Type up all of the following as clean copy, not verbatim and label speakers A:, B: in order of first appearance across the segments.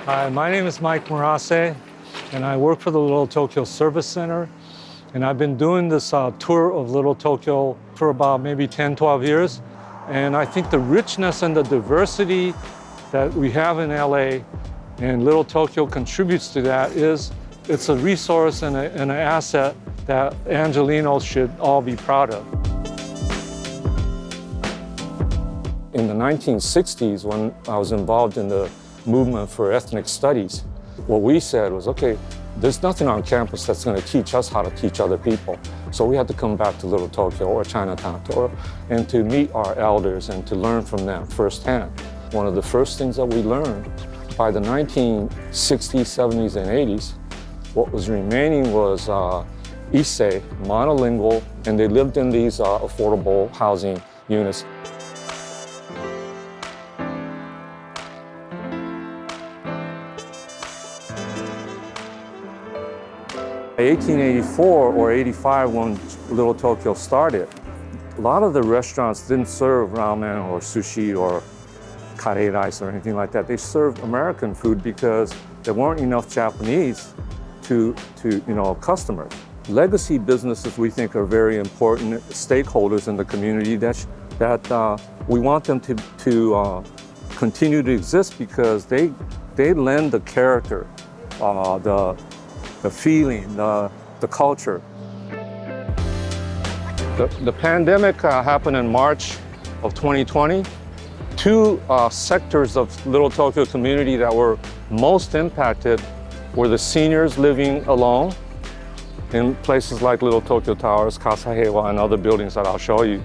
A: Hi, my name is Mike Murase, and I work for the Little Tokyo Service Center. And I've been doing this tour of Little Tokyo for about maybe 10, 12 years. And I think the richness and the diversity that we have in LA and Little Tokyo contributes to that it's a resource and an asset that Angelenos should all be proud of. In the 1960s, when I was involved in the movement for ethnic studies, what we said was, okay, there's nothing on campus that's going to teach us how to teach other people. So we had to come back to Little Tokyo or Chinatown and to meet our elders and to learn from them firsthand. One of the first things that we learned by the 1960s, 70s, and 80s, what was remaining was Issei, monolingual, and they lived in these affordable housing units. In 1884 or 85, when Little Tokyo started, a lot of the restaurants didn't serve ramen or sushi or curry rice or anything like that. They served American food because there weren't enough Japanese to customers. Legacy businesses, we think, are very important stakeholders in the community that we want them to continue to exist because they lend the character, the feeling, the culture. The pandemic happened in March of 2020. Two sectors of Little Tokyo community that were most impacted were the seniors living alone in places like Little Tokyo Towers, Kasahewa, and other buildings that I'll show you.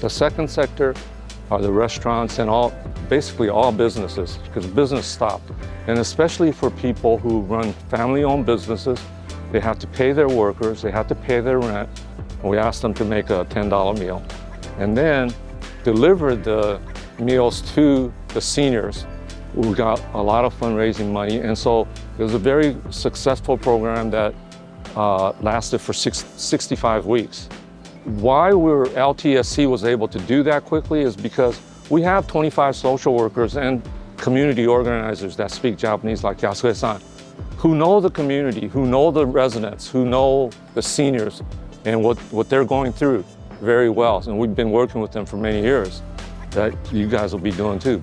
A: The second sector are the restaurants and basically all businesses, because business stopped. And especially for people who run family-owned businesses, they have to pay their workers, they have to pay their rent, and we asked them to make a $10 meal. And then deliver the meals to the seniors. We got a lot of fundraising money, and so it was a very successful program that lasted for 65 weeks. Why LTSC was able to do that quickly is because we have 25 social workers and community organizers that speak Japanese, like Yasue-san, who know the community, who know the residents, who know the seniors and what they're going through very well. And we've been working with them for many years, that you guys will be doing too.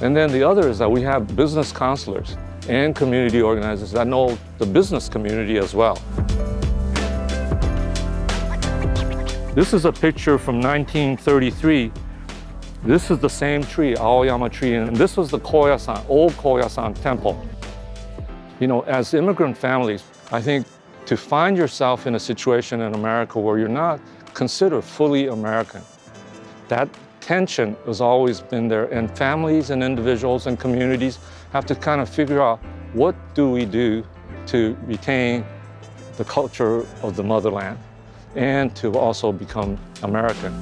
A: And then the other is that we have business counselors and community organizers that know the business community as well. This is a picture from 1933. This is the same tree, Aoyama tree, and this was the Koya-san, old Koya-san temple. You know, as immigrant families, I think to find yourself in a situation in America where you're not considered fully American, that tension has always been there, and families and individuals and communities have to kind of figure out, what do we do to retain the culture of the motherland and to also become American?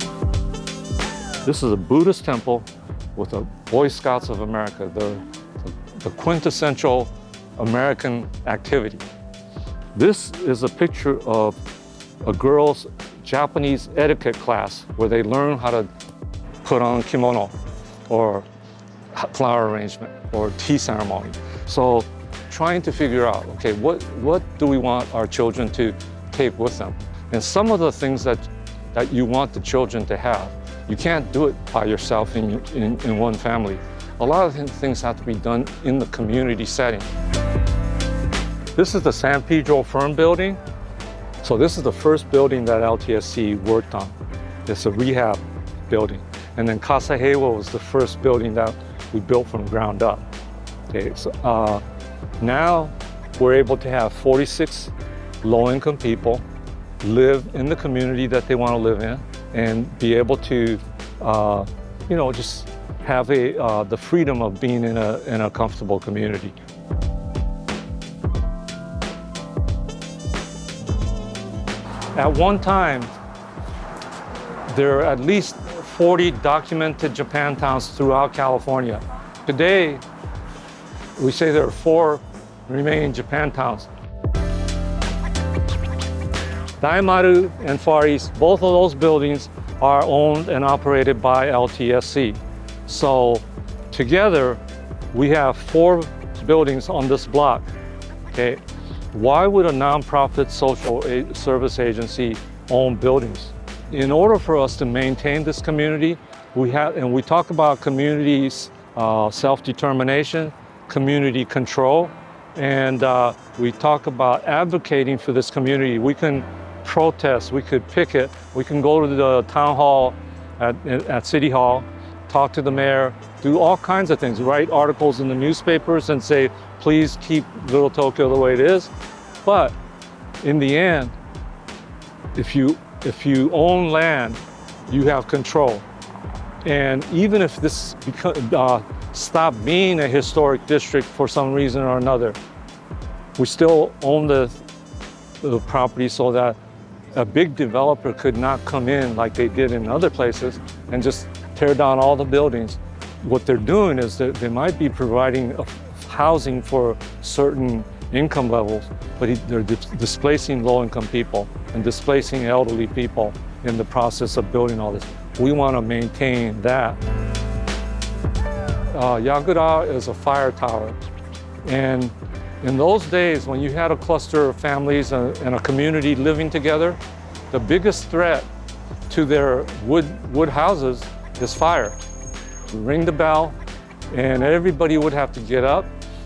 A: This is a Buddhist temple with the Boy Scouts of America, the quintessential American activity. This is a picture of a girl's Japanese etiquette class where they learn how to put on kimono or flower arrangement or tea ceremony. So trying to figure out, okay, what do we want our children to take with them? And some of the things that you want the children to have, you can't do it by yourself in one family. A lot of things have to be done in the community setting. This is the San Pedro Firm building. So this is the first building that LTSC worked on. It's a rehab building. And then Kasahewa was the first building that we built from ground up. Okay, so now we're able to have 46 low-income people live in the community that they want to live in and be able to, just have the freedom of being in a comfortable community. At one time, there are at least 40 documented Japantowns throughout California. Today, we say there are 4 remaining Japantowns. Daimaru and Far East, both of those buildings are owned and operated by LTSC. So together, we have 4 buildings on this block. Okay, why would a nonprofit social service agency own buildings? In order for us to maintain this community, we talk about communities, self-determination, community control, and we talk about advocating for this community. We can protest, we could picket, we can go to the town hall at City Hall, talk to the mayor, do all kinds of things, write articles in the newspapers and say, please keep Little Tokyo the way it is. But in the end, if you own land, you have control. And even if this stopped being a historic district for some reason or another, we still own the property so that a big developer could not come in like they did in other places and just tear down all the buildings. What they're doing is that they might be providing housing for certain income levels, but they're displacing low-income people and displacing elderly people in the process of building all this. We want to maintain that. Yagura is a fire tower, and in those days when you had a cluster of families and a community living together, the biggest threat to their wood houses is fire. You ring the bell and everybody would have to get up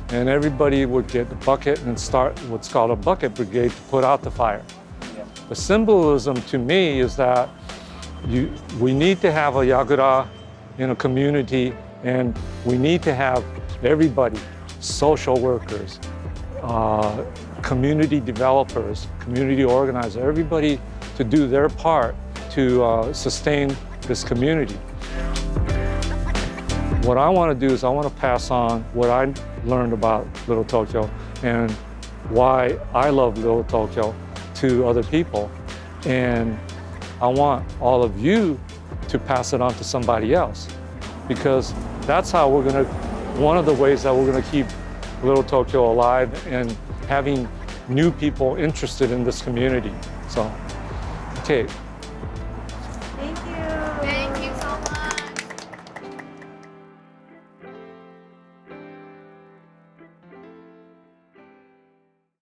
A: and everybody would get the bucket and start what's called a bucket brigade to put out the fire. Yeah. The symbolism to me is that we need to have a Yagura in a community, and we need to have everybody, social workers, community developers, community organizers, everybody to do their part to sustain this community. What I want to do is I want to pass on what I learned about Little Tokyo and why I love Little Tokyo to other people. And I want all of you to pass it on to somebody else, because that's how one of the ways that we're going to keep Little Tokyo alive and having new people interested in this community. So, okay.